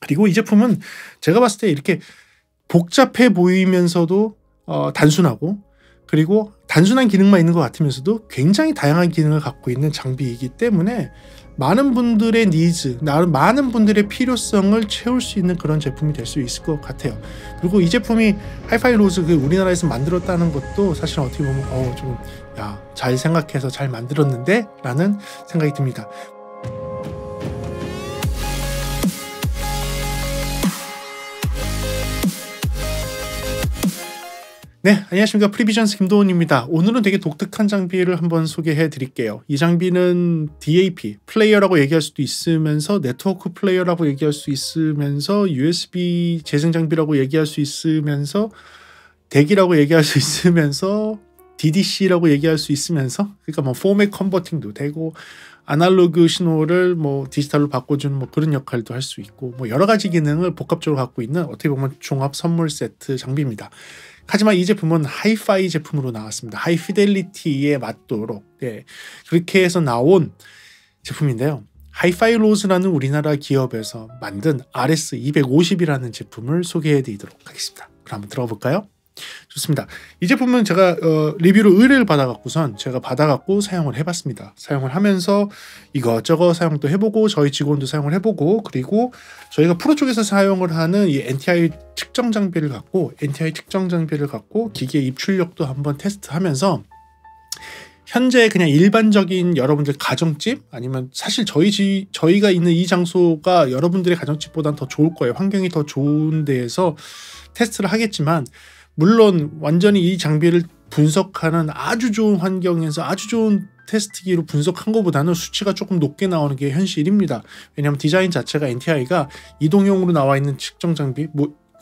그리고 이 제품은 제가 봤을 때 이렇게 복잡해 보이면서도 단순하고, 그리고 단순한 기능만 있는 것 같으면서도 굉장히 다양한 기능을 갖고 있는 장비이기 때문에 많은 분들의 니즈, 많은 분들의 필요성을 채울 수 있는 그런 제품이 될 수 있을 것 같아요. 그리고 이 제품이 하이파이 로즈 우리나라에서 만들었다는 것도 사실 어떻게 보면 좀 잘 생각해서 잘 만들었는데 라는 생각이 듭니다. 네, 안녕하십니까. 프리비전스 김도훈입니다. 오늘은 되게 독특한 장비를 한번 소개해 드릴게요. 이 장비는 DAP, 플레이어라고 얘기할 수도 있으면서 네트워크 플레이어라고 얘기할 수 있으면서 USB 재생 장비라고 얘기할 수 있으면서 덱이라고 얘기할 수 있으면서 DDC라고 얘기할 수 있으면서, 그러니까 뭐 포맷 컨버팅도 되고 아날로그 신호를 뭐 디지털로 바꿔주는 뭐 그런 역할도 할 수 있고, 뭐 여러 가지 기능을 복합적으로 갖고 있는 어떻게 보면 종합 선물 세트 장비입니다. 하지만 이 제품은 하이파이 제품으로 나왔습니다. 하이피델리티에 맞도록 그렇게 해서 나온 제품인데요. 하이파이 로즈라는 우리나라 기업에서 만든 RS250이라는 제품을 소개해 드리도록 하겠습니다. 그럼 한번 들어볼까요? 좋습니다. 이 제품은 제가 리뷰로 의뢰를 받아갖고선 제가 받아갖고 사용을 해봤습니다. 사용을 하면서 이것저것 사용도 해보고 저희 직원도 사용을 해보고, 그리고 저희가 프로 쪽에서 사용을 하는 이 NTI 측정 장비를 갖고 기계 입출력도 한번 테스트하면서 현재 그냥 일반적인 여러분들 가정집, 아니면 사실 저희가 있는 이 장소가 여러분들의 가정집보다는 더 좋을 거예요. 환경이 더 좋은 데에서 테스트를 하겠지만, 물론 완전히 이 장비를 분석하는 아주 좋은 환경에서 아주 좋은 테스트기로 분석한 것보다는 수치가 조금 높게 나오는 게 현실입니다. 왜냐하면 디자인 자체가 NTI가 이동용으로 나와 있는 측정 장비,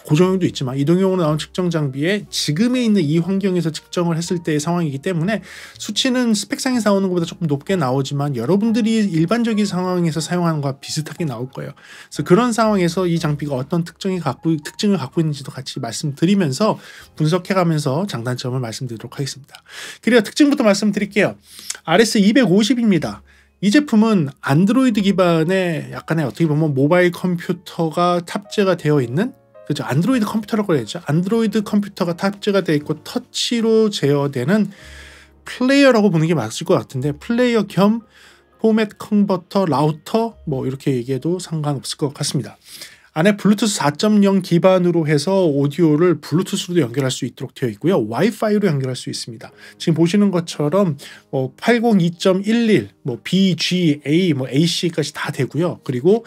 고정용도 있지만 이동용으로 나온 측정 장비에 지금에 있는 이 환경에서 측정을 했을 때의 상황이기 때문에 수치는 스펙상에서 나오는 것보다 조금 높게 나오지만 여러분들이 일반적인 상황에서 사용하는 것과 비슷하게 나올 거예요. 그래서 그런 상황에서 이 장비가 어떤 특징을 갖고 있는지도 같이 말씀드리면서 분석해가면서 장단점을 말씀드리도록 하겠습니다. 그리고 특징부터 말씀드릴게요. RS250입니다. 이 제품은 안드로이드 기반의 약간의 어떻게 보면 모바일 컴퓨터가 탑재가 되어 있는, 그렇죠, 안드로이드 컴퓨터라고 해야죠. 안드로이드 컴퓨터가 탑재가 되어 있고 터치로 제어되는 플레이어라고 보는 게 맞을 것 같은데, 플레이어 겸 포맷 컨버터, 라우터 뭐 이렇게 얘기해도 상관없을 것 같습니다. 안에 블루투스 4.0 기반으로 해서 오디오를 블루투스로도 연결할 수 있도록 되어 있고요. 와이파이로 연결할 수 있습니다. 지금 보시는 것처럼 802.11, BGA, AC까지 다 되고요. 그리고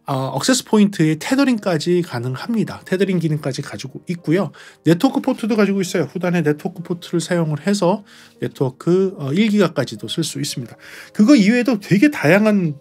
액세스 포인트의 테더링까지 가능합니다. 테더링 기능까지 가지고 있고요. 네트워크 포트도 가지고 있어요. 후단에 네트워크 포트를 사용을 해서 네트워크 1기가까지도 쓸 수 있습니다. 그거 이외에도 되게 다양한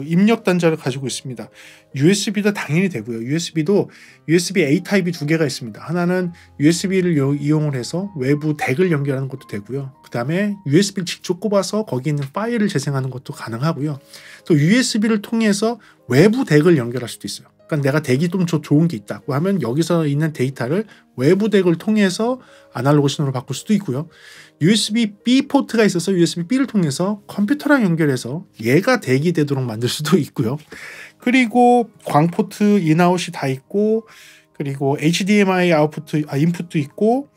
입력 단자를 가지고 있습니다. USB도 당연히 되고요. USB도 USB A 타입이 두 개가 있습니다. 하나는 USB를 이용을 해서 외부 덱을 연결하는 것도 되고요. 그 다음에 USB를 직접 꼽아서 거기 있는 파일을 재생하는 것도 가능하고요. 또 USB를 통해서 외부 덱을 연결할 수도 있어요. 그러니까 내가 덱이 좀 좋은 게 있다고 하면 여기서 있는 데이터를 외부 덱을 통해서 아날로그 신호로 바꿀 수도 있고요. USB-B 포트가 있어서 USB-B를 통해서 컴퓨터랑 연결해서 얘가 덱이 되도록 만들 수도 있고요. 그리고 광 포트 인아웃이 다 있고, 그리고 HDMI 인풋도 있고,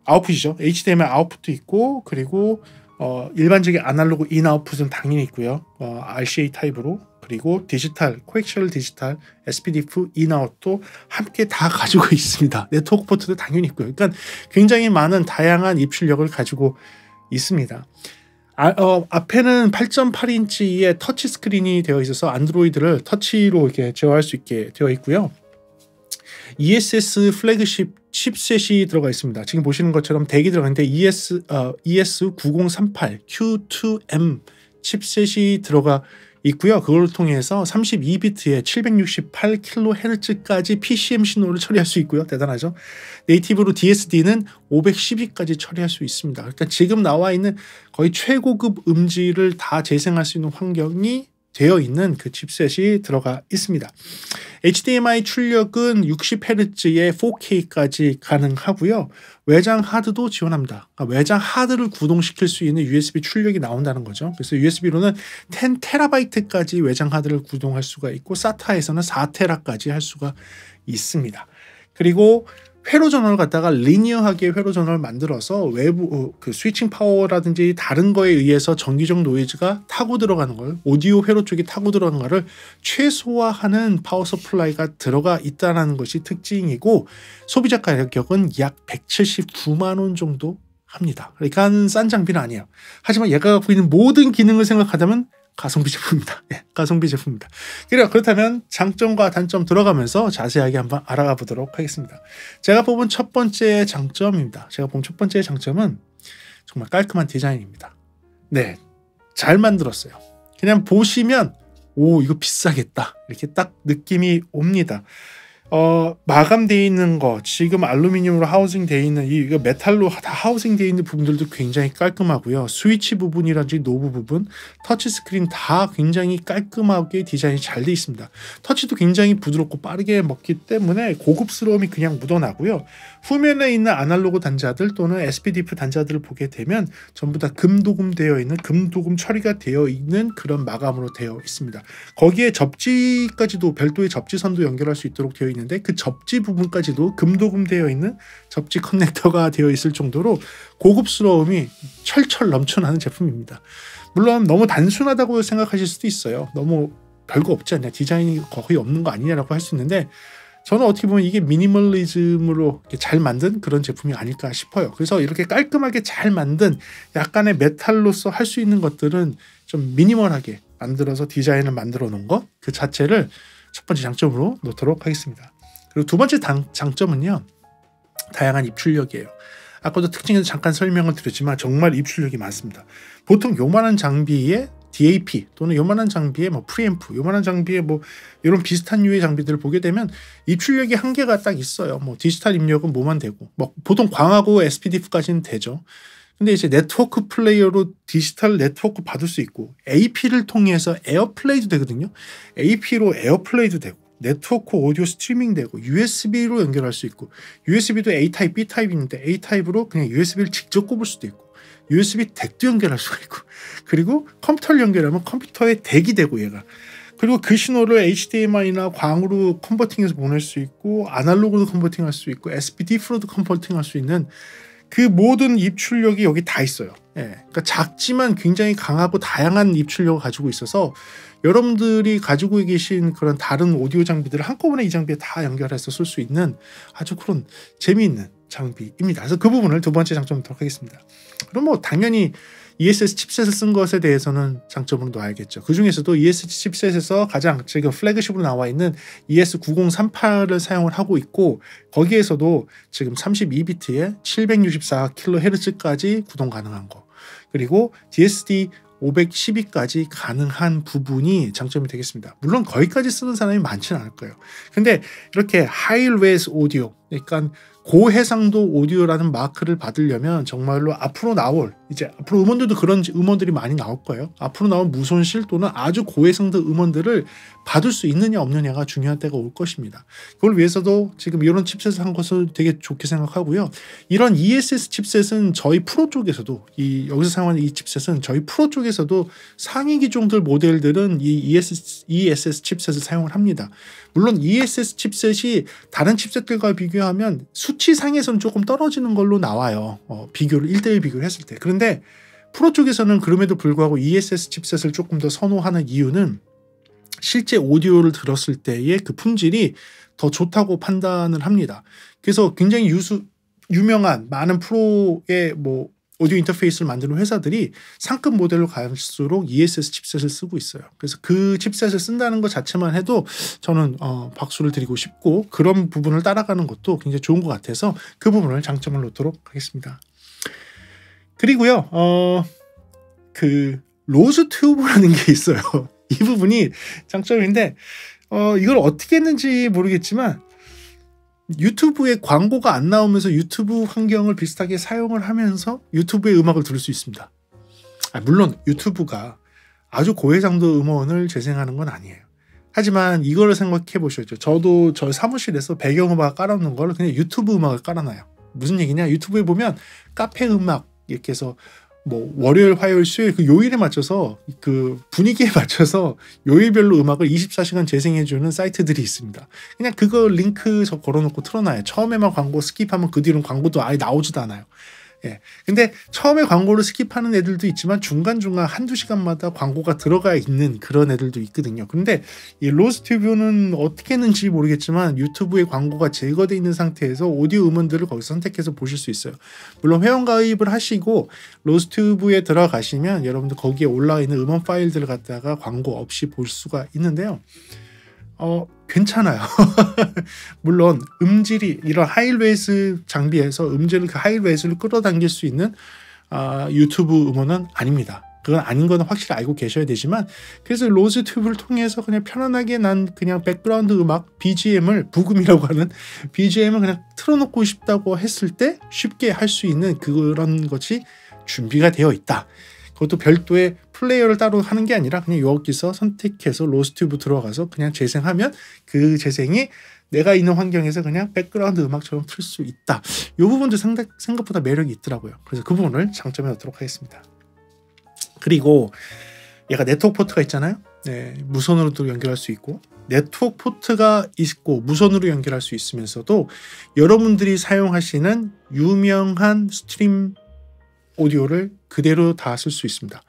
아웃풋이죠. HDMI 아웃풋도 있고, 그리고 일반적인 아날로그 인아웃풋은 당연히 있고요. RCA 타입으로. 그리고 디지털, 코엑셜 디지털, SPDIF 인아웃도 함께 다 가지고 있습니다. 네트워크 포트도 당연히 있고요. 그러니까 굉장히 많은 다양한 입출력을 가지고 있습니다. 앞에는 8.8인치의 터치 스크린이 되어 있어서 안드로이드를 터치로 이렇게 제어할 수 있게 되어 있고요. ESS 플래그십 칩셋이 들어가 있습니다. 지금 보시는 것처럼 덱이 들어가는데 ES9038 Q2M 칩셋이 들어가 있고요. 그걸 통해서 32비트에 768kHz까지 PCM 신호를 처리할 수 있고요. 대단하죠. 네이티브로 DSD는 512까지 처리할 수 있습니다. 그러니까 지금 나와 있는 거의 최고급 음질을 다 재생할 수 있는 환경이 되어 있는 그 칩셋이 들어가 있습니다. HDMI 출력은 60Hz의 4K까지 가능하고요. 외장 하드도 지원합니다. 그러니까 외장 하드를 구동시킬 수 있는 USB 출력이 나온다는 거죠. 그래서 USB로는 10TB까지 외장 하드를 구동할 수가 있고 SATA에서는 4TB까지 할 수가 있습니다. 그리고 회로 전원을 갖다가 리니어하게 회로 전원을 만들어서 외부 그 스위칭 파워라든지 다른 거에 의해서 정기적 노이즈가 타고 들어가는 걸, 오디오 회로 쪽이 타고 들어가는 거를 최소화하는 파워 서플라이가 들어가 있다는 것이 특징이고, 소비자 가격은 약 179만 원 정도 합니다. 그러니까 싼 장비는 아니에요. 하지만 얘가 갖고 있는 모든 기능을 생각하자면 가성비 제품입니다. 네, 가성비 제품입니다. 그렇다면 장점과 단점 들어가면서 자세하게 한번 알아가 보도록 하겠습니다. 제가 뽑은 첫 번째 장점입니다. 제가 본 첫 번째 장점은 정말 깔끔한 디자인입니다. 네, 잘 만들었어요. 그냥 보시면 오, 이거 비싸겠다 이렇게 딱 느낌이 옵니다. 마감되어 있는 거, 지금 알루미늄으로 하우징되어 있는 이거 메탈로 다 하우징되어 있는 부분들도 굉장히 깔끔하고요. 스위치 부분이라든지 노브 부분, 터치 스크린 다 굉장히 깔끔하게 디자인이 잘 되어 있습니다. 터치도 굉장히 부드럽고 빠르게 먹기 때문에 고급스러움이 그냥 묻어나고요. 후면에 있는 아날로그 단자들 또는 SPDIF 단자들을 보게 되면 전부 다 금도금되어 있는, 금도금 처리가 되어 있는 그런 마감으로 되어 있습니다. 거기에 접지까지도 별도의 접지선도 연결할 수 있도록 되어 있는데 그 접지 부분까지도 금도금되어 있는 접지 커넥터가 되어 있을 정도로 고급스러움이 철철 넘쳐나는 제품입니다. 물론 너무 단순하다고 생각하실 수도 있어요. 너무 별거 없지 않냐, 디자인이 거의 없는 거 아니냐라고 할 수 있는데, 저는 어떻게 보면 이게 미니멀리즘으로 잘 만든 그런 제품이 아닐까 싶어요. 그래서 이렇게 깔끔하게 잘 만든 약간의 메탈로서 할 수 있는 것들은 좀 미니멀하게 만들어서 디자인을 만들어 놓은 것 그 자체를 첫 번째 장점으로 놓도록 하겠습니다. 그리고 두 번째 장점은요, 다양한 입출력이에요. 아까도 특징에서 잠깐 설명을 드렸지만 정말 입출력이 많습니다. 보통 요만한 장비에 DAP 또는 요만한 장비에 뭐 프리앰프, 요만한 장비에 뭐 이런 비슷한 류의 장비들을 보게 되면 입출력이 한계가 딱 있어요. 뭐 디지털 입력은 뭐만 되고, 뭐 보통 광하고 SPDIF까지는 되죠. 근데 이제 네트워크 플레이어로 디지털 네트워크 받을 수 있고, AP를 통해서 에어플레이도 되거든요. AP로 에어플레이도 되고, 네트워크 오디오 스트리밍 되고, USB로 연결할 수 있고, USB도 A타입, B타입이 있는데 A타입으로 그냥 USB를 직접 꼽을 수도 있고, USB 덱도 연결할 수가 있고, 그리고 컴퓨터를 연결하면 컴퓨터에 덱이 되고 얘가, 그리고 그 신호를 HDMI나 광으로 컨버팅해서 보낼 수 있고, 아날로그로 컨버팅할 수 있고, SPDIF로도 컨버팅할 수 있는 그 모든 입출력이 여기 다 있어요. 예, 그러니까 작지만 굉장히 강하고 다양한 입출력을 가지고 있어서 여러분들이 가지고 계신 그런 다른 오디오 장비들을 한꺼번에 이 장비에 다 연결해서 쓸 수 있는 아주 그런 재미있는 장비입니다. 그래서 그 부분을 두 번째 장점으로 하도록 하겠습니다. 그럼 뭐 당연히 ESS 칩셋을 쓴 것에 대해서는 장점으로 놔야겠죠. 그 중에서도 ESS 칩셋에서 가장 지금 플래그십으로 나와 있는 ES9038을 사용을 하고 있고, 거기에서도 지금 32비트에 764kHz까지 구동 가능한 거, 그리고 DSD 512까지 가능한 부분이 장점이 되겠습니다. 물론 거기까지 쓰는 사람이 많지는 않을 거예요. 근데 이렇게 하이레스 오디오, 그러니까 고해상도 오디오라는 마크를 받으려면 정말로 앞으로 나올, 이제 앞으로 음원들도 그런 음원들이 많이 나올 거예요. 앞으로 나올 무손실 또는 아주 고해상도 음원들을 받을 수 있느냐 없느냐가 중요한 때가 올 것입니다. 그걸 위해서도 지금 이런 칩셋을 한 것을 되게 좋게 생각하고요. 이런 ESS 칩셋은 저희 프로 쪽에서도, 여기서 사용하는 이 칩셋은 저희 프로 쪽에서도 상위 기종들 모델들은 이 ESS 칩셋을 사용을 합니다. 물론 ESS 칩셋이 다른 칩셋들과 비교하면 수치상에서는 조금 떨어지는 걸로 나와요. 비교를 1대1 비교를 했을 때. 그런데 프로 쪽에서는 그럼에도 불구하고 ESS 칩셋을 조금 더 선호하는 이유는 실제 오디오를 들었을 때의 그 품질이 더 좋다고 판단을 합니다. 그래서 굉장히 유명한 많은 프로의 뭐 오디오 인터페이스를 만드는 회사들이 상급 모델로 갈수록 ESS 칩셋을 쓰고 있어요. 그래서 그 칩셋을 쓴다는 것 자체만 해도 저는 박수를 드리고 싶고, 그런 부분을 따라가는 것도 굉장히 좋은 것 같아서 그 부분을 장점을 놓도록 하겠습니다. 그리고요, 그 로즈 튜브라는 게 있어요. 이 부분이 장점인데, 이걸 어떻게 했는지 모르겠지만 유튜브에 광고가 안 나오면서 유튜브 환경을 비슷하게 사용을 하면서 유튜브의 음악을 들을 수 있습니다. 물론 유튜브가 아주 고해상도 음원을 재생하는 건 아니에요. 하지만 이거를 생각해 보셔야죠. 저도 저 사무실에서 배경음악 깔아놓는 걸 그냥 유튜브 음악을 깔아놔요. 무슨 얘기냐? 유튜브에 보면 카페 음악 이렇게 해서 뭐 월요일, 화요일, 수요일 그 요일에 맞춰서 그 분위기에 맞춰서 요일별로 음악을 24시간 재생해주는 사이트들이 있습니다. 그냥 그거 링크 저 걸어놓고 틀어놔요. 처음에만 광고 스킵하면 그 뒤로는 광고도 아예 나오지도 않아요. 예. 근데 처음에 광고를 스킵하는 애들도 있지만 중간중간 한두 시간마다 광고가 들어가 있는 그런 애들도 있거든요. 근데 이 로스튜브는 어떻게 했는지 모르겠지만 유튜브에 광고가 제거되어 있는 상태에서 오디오 음원들을 거기서 선택해서 보실 수 있어요. 물론 회원 가입을 하시고 로스튜브에 들어가시면 여러분들 거기에 올라와 있는 음원 파일들을 갖다가 광고 없이 볼 수가 있는데요. 괜찮아요. 물론 음질이 이런 하이레이즈 장비에서 음질을 그 하이레이즈를 끌어당길 수 있는 유튜브 음원은 아닙니다. 그건 아닌 거는 확실히 알고 계셔야 되지만 그래서 로스튜브를 통해서 그냥 편안하게 난 그냥 백그라운드 음악 BGM을 부금이라고 하는 BGM을 그냥 틀어놓고 싶다고 했을 때 쉽게 할 수 있는 그런 것이 준비가 되어 있다. 그것도 별도의 플레이어를 따로 하는 게 아니라 그냥 여기서 선택해서 로스튜브 들어가서 그냥 재생하면 그 재생이 내가 있는 환경에서 그냥 백그라운드 음악처럼 풀 수 있다. 이 부분도 생각보다 매력이 있더라고요. 그래서 그 부분을 장점에 넣도록 하겠습니다. 그리고 얘가 네트워크 포트가 있잖아요. 네, 무선으로도 연결할 수 있고 네트워크 포트가 있고 무선으로 연결할 수 있으면서도 여러분들이 사용하시는 유명한 스트림 오디오를 그대로 다 쓸 수 있습니다.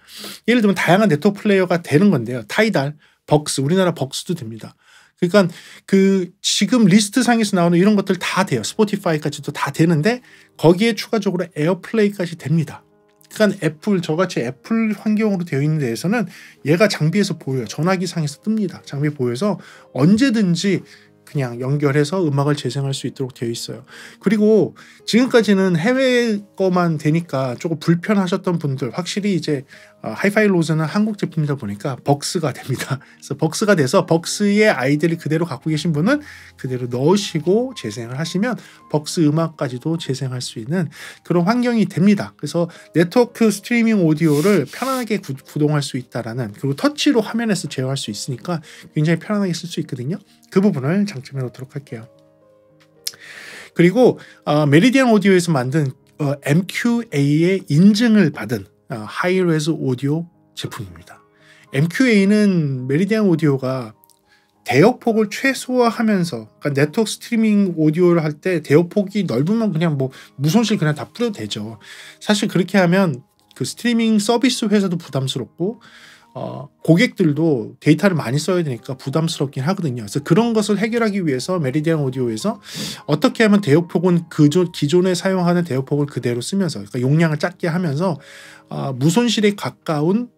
예를 들면 다양한 네트워크 플레이어가 되는 건데요. 타이달, 벅스, 우리나라 벅스도 됩니다. 그러니까 그 지금 리스트 상에서 나오는 이런 것들 다 돼요. 스포티파이까지도 다 되는데 거기에 추가적으로 에어플레이까지 됩니다. 그러니까 애플, 저같이 애플 환경으로 되어 있는 데에서는 얘가 장비에서 보여요. 전화기 상에서 뜹니다. 장비 보여서 언제든지 그냥 연결해서 음악을 재생할 수 있도록 되어 있어요. 그리고 지금까지는 해외 거만 되니까 조금 불편하셨던 분들 확실히 이제 하이파이 로즈는 한국 제품이다 보니까 벅스가 됩니다. 그래서 벅스가 돼서 벅스의 아이디를 그대로 갖고 계신 분은 그대로 넣으시고 재생을 하시면 벅스 음악까지도 재생할 수 있는 그런 환경이 됩니다. 그래서 네트워크 스트리밍 오디오를 편안하게 구동할 수 있다라는, 그리고 터치로 화면에서 제어할 수 있으니까 굉장히 편안하게 쓸 수 있거든요. 그 부분을 장점해 놓도록 할게요. 그리디안 메리디안 오디오에서 만든 MQA의 인증을 받은 하이레즈 오디오 제품입니다. MQA는 메리디안 오디오가 대역폭을 최소화하면서, 그러니까 네트워크 스트리밍 오디오를 할 때 대역폭이 넓으면 그냥 뭐 무손실 그냥 다 뿌려도 되죠. 사실 그렇게 하면 그 스트리밍 서비스 회사도 부담스럽고 고객들도 데이터를 많이 써야 되니까 부담스럽긴 하거든요. 그래서 그런 것을 해결하기 위해서 메리디안 오디오에서 어떻게 하면 대역폭은 기존에 사용하는 대역폭을 그대로 쓰면서, 그러니까 용량을 작게 하면서 무손실에 가까운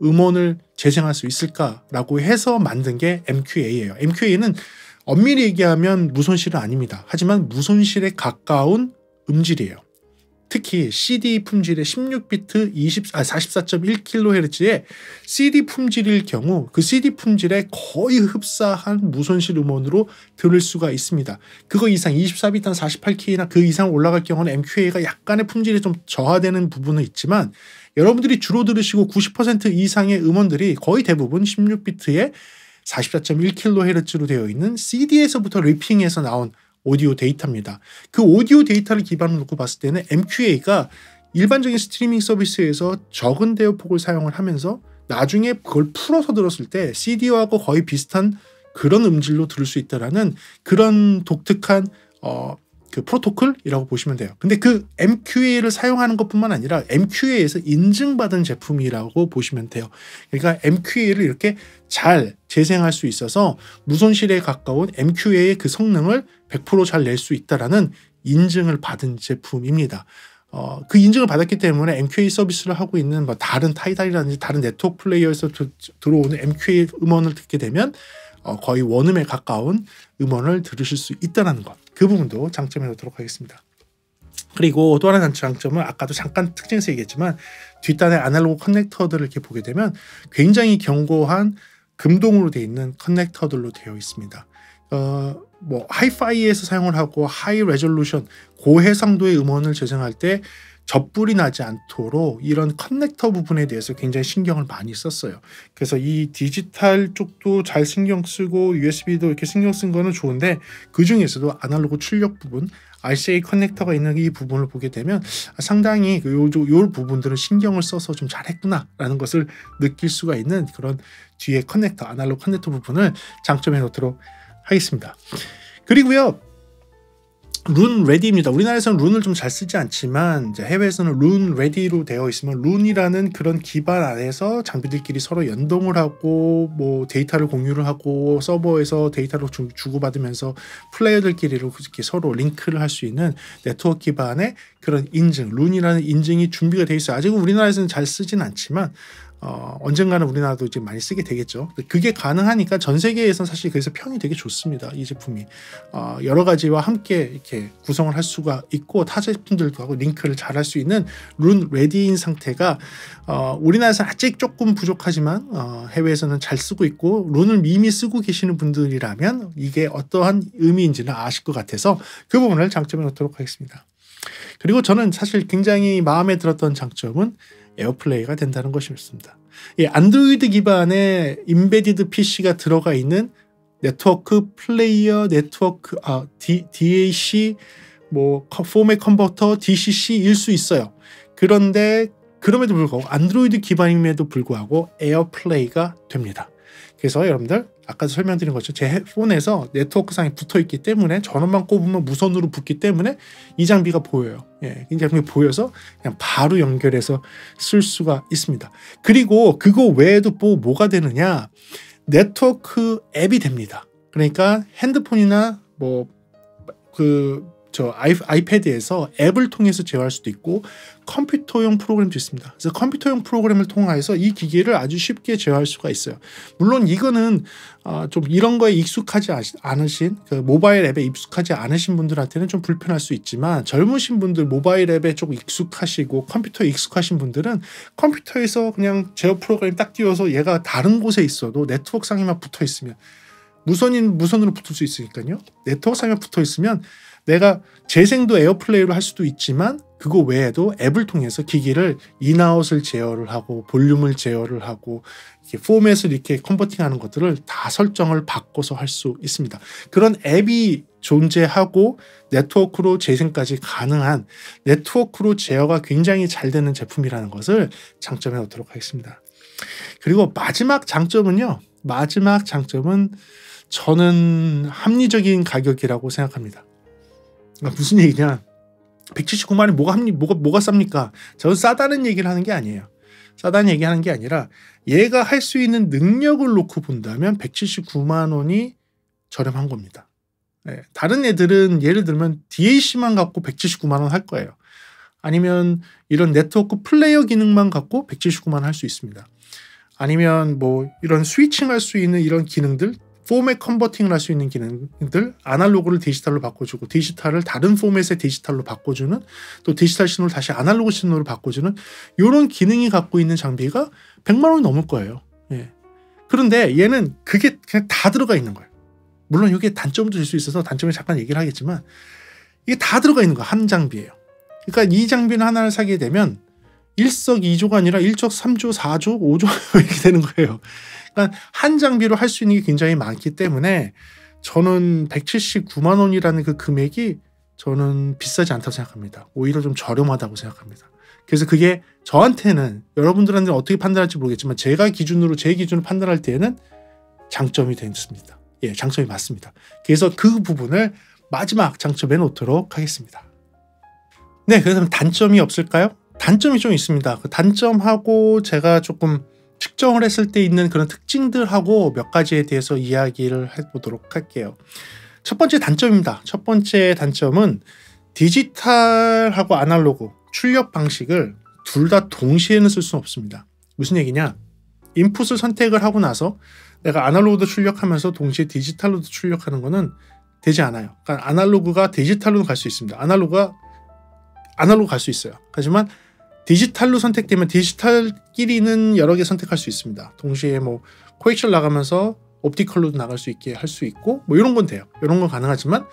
음원을 재생할 수 있을까라고 해서 만든 게 MQA예요. MQA는 엄밀히 얘기하면 무손실은 아닙니다. 하지만 무손실에 가까운 음질이에요. 특히 CD 품질의 16비트 44.1kHz의 CD 품질일 경우 그 CD 품질에 거의 흡사한 무손실 음원으로 들을 수가 있습니다. 그거 이상 24비트 한 48K나 그 이상 올라갈 경우는 MQA가 약간의 품질이 좀 저하되는 부분은 있지만, 여러분들이 주로 들으시고 90% 이상의 음원들이 거의 대부분 16비트의 44.1kHz로 되어 있는 CD에서부터 리핑해서 나온 오디오 데이터입니다. 그 오디오 데이터를 기반으로 놓고 봤을 때는 MQA가 일반적인 스트리밍 서비스에서 적은 대역폭을 사용을 하면서 나중에 그걸 풀어서 들었을 때 CD하고 거의 비슷한 그런 음질로 들을 수 있다라는 그런 독특한 그 프로토콜이라고 보시면 돼요. 근데 그 MQA를 사용하는 것뿐만 아니라 MQA에서 인증받은 제품이라고 보시면 돼요. 그러니까 MQA를 이렇게 잘 재생할 수 있어서 무손실에 가까운 MQA의 그 성능을 100% 잘 낼 수 있다라는 인증을 받은 제품입니다. 그 인증을 받았기 때문에 MQA 서비스를 하고 있는 뭐 다른 타이달이라든지 다른 네트워크 플레이어에서 들어오는 MQA 음원을 듣게 되면 거의 원음에 가까운 음원을 들으실 수 있다는 것, 그 부분도 장점에 놓도록 하겠습니다. 그리고 또 하나의 장점은 아까도 잠깐 특징에서 얘기했지만 뒷단의 아날로그 커넥터들을 이렇게 보게 되면 굉장히 견고한 금동으로 되어 있는 커넥터들로 되어 있습니다. 뭐 하이파이에서 사용을 하고 하이 레졸루션 고해상도의 음원을 재생할 때 젖불이 나지 않도록 이런 커넥터 부분에 대해서 굉장히 신경을 많이 썼어요. 그래서 이 디지털 쪽도 잘 신경 쓰고 USB도 이렇게 신경 쓴 거는 좋은데 그 중에서도 아날로그 출력 부분 RCA 커넥터가 있는 이 부분을 보게 되면 상당히 요 부분들은 신경을 써서 좀 잘했구나라는 것을 느낄 수가 있는 그런 뒤에 커넥터, 아날로그 커넥터 부분을 장점해 놓도록 하겠습니다. 그리고요. 룬 레디입니다. 우리나라에서는 룬을 좀 잘 쓰지 않지만 이제 해외에서는 룬 레디로 되어 있으면 룬이라는 그런 기반 안에서 장비들끼리 서로 연동을 하고 뭐 데이터를 공유를 하고 서버에서 데이터를 주고받으면서 플레이어들끼리로 이렇게 서로 링크를 할 수 있는 네트워크 기반의 그런 인증, 룬이라는 인증이 준비가 되어 있어요. 아직은 우리나라에서는 잘 쓰진 않지만 언젠가는 우리나라도 이제 많이 쓰게 되겠죠. 그게 가능하니까 전 세계에서는 사실 그래서 평이 되게 좋습니다. 이 제품이 여러 가지와 함께 이렇게 구성을 할 수가 있고 타 제품들도 하고 링크를 잘 할 수 있는 룬 레디인 상태가 우리나라에서 아직 조금 부족하지만 해외에서는 잘 쓰고 있고 룬을 이미 쓰고 계시는 분들이라면 이게 어떠한 의미인지는 아실 것 같아서 그 부분을 장점해 놓도록 하겠습니다. 그리고 저는 사실 굉장히 마음에 들었던 장점은 에어플레이가 된다는 것이었습니다. 예, 안드로이드 기반의 인베디드 PC가 들어가 있는 네트워크 플레이어, 네트워크 DAC, 뭐 포맷 컨버터, DCC일 수 있어요. 그런데 그럼에도 불구하고 안드로이드 기반임에도 불구하고 에어플레이가 됩니다. 그래서 여러분들 아까 설명드린 것처럼 제 폰에서 네트워크상에 붙어있기 때문에 전원만 꼽으면 무선으로 붙기 때문에 이 장비가 보여요. 예, 이 장비가 보여서 그냥 바로 연결해서 쓸 수가 있습니다. 그리고 그거 외에도 뭐가 되느냐, 네트워크 앱이 됩니다. 그러니까 핸드폰이나 아이패드에서 앱을 통해서 제어할 수도 있고 컴퓨터용 프로그램도 있습니다. 그래서 컴퓨터용 프로그램을 통해서 이 기기를 아주 쉽게 제어할 수가 있어요. 물론 이거는 좀 이런 거에 익숙하지 않으신 모바일 앱에 익숙하지 않으신 분들한테는 좀 불편할 수 있지만 젊으신 분들 모바일 앱에 조금 익숙하시고 컴퓨터에 익숙하신 분들은 컴퓨터에서 그냥 제어 프로그램 딱 띄워서 얘가 다른 곳에 있어도 네트워크상에만 붙어 있으면 무선으로 붙을 수 있으니까요. 네트워크상에 붙어 있으면 내가 재생도 에어플레이로 할 수도 있지만 그거 외에도 앱을 통해서 기기를 인아웃을 제어를 하고 볼륨을 제어를 하고 이렇게 포맷을 이렇게 컨버팅하는 것들을 다 설정을 바꿔서 할 수 있습니다. 그런 앱이 존재하고 네트워크로 재생까지 가능한 네트워크로 제어가 굉장히 잘 되는 제품이라는 것을 장점해 놓도록 하겠습니다. 그리고 마지막 장점은 저는 합리적인 가격이라고 생각합니다. 무슨 얘기냐? 179만 원이 뭐가 쌉니까? 저는 싸다는 얘기를 하는 게 아니에요. 싸다는 얘기하는 게 아니라 얘가 할 수 있는 능력을 놓고 본다면 179만 원이 저렴한 겁니다. 네, 다른 애들은 예를 들면 DAC만 갖고 179만 원 할 거예요. 아니면 이런 네트워크 플레이어 기능만 갖고 179만 원 할 수 있습니다. 아니면 뭐 이런 스위칭 할 수 있는 이런 기능들, 포맷 컨버팅을 할 수 있는 기능들, 아날로그를 디지털로 바꿔주고 디지털을 다른 포맷의 디지털로 바꿔주는, 또 디지털 신호를 다시 아날로그 신호로 바꿔주는 이런 기능이 갖고 있는 장비가 100만 원이 넘을 거예요. 예. 그런데 얘는 그게 그냥 다 들어가 있는 거예요. 물론 이게 단점도 될 수 있어서 단점을 잠깐 얘기를 하겠지만 이게 다 들어가 있는 거야. 한 장비예요. 그러니까 이 장비는 하나를 사게 되면 일석이조가 아니라 1조, 3조, 4조, 5조 이렇게 되는 거예요. 그러니까 한 장비로 할 수 있는 게 굉장히 많기 때문에 저는 179만 원이라는 그 금액이 저는 비싸지 않다고 생각합니다. 오히려 좀 저렴하다고 생각합니다. 그래서 그게 저한테는, 여러분들한테는 어떻게 판단할지 모르겠지만 제 기준으로 판단할 때에는 장점이 됐습니다. 예, 장점이 맞습니다. 그래서 그 부분을 마지막 장점에 놓도록 하겠습니다. 네, 그래서 단점이 없을까요? 단점이 좀 있습니다. 그 단점하고 제가 조금 측정을 했을 때 있는 그런 특징들하고 몇 가지에 대해서 이야기를 해보도록 할게요. 첫 번째 단점입니다. 첫 번째 단점은 디지털하고 아날로그 출력 방식을 둘 다 동시에는 쓸 수는 없습니다. 무슨 얘기냐? 인풋을 선택을 하고 나서 내가 아날로그도 출력하면서 동시에 디지털로도 출력하는 거는 되지 않아요. 그러니까 아날로그가 디지털로 갈 수 있습니다. 아날로그 갈 수 있어요. 하지만 디지털로 선택되면 디지털끼리는 여러 개 선택할 수 있습니다. 동시에 뭐 코엑셀 나가면서 옵티컬로도 나갈 수 있게 할 수 있고 뭐 이런 건 돼요. 이런 건 가능하지만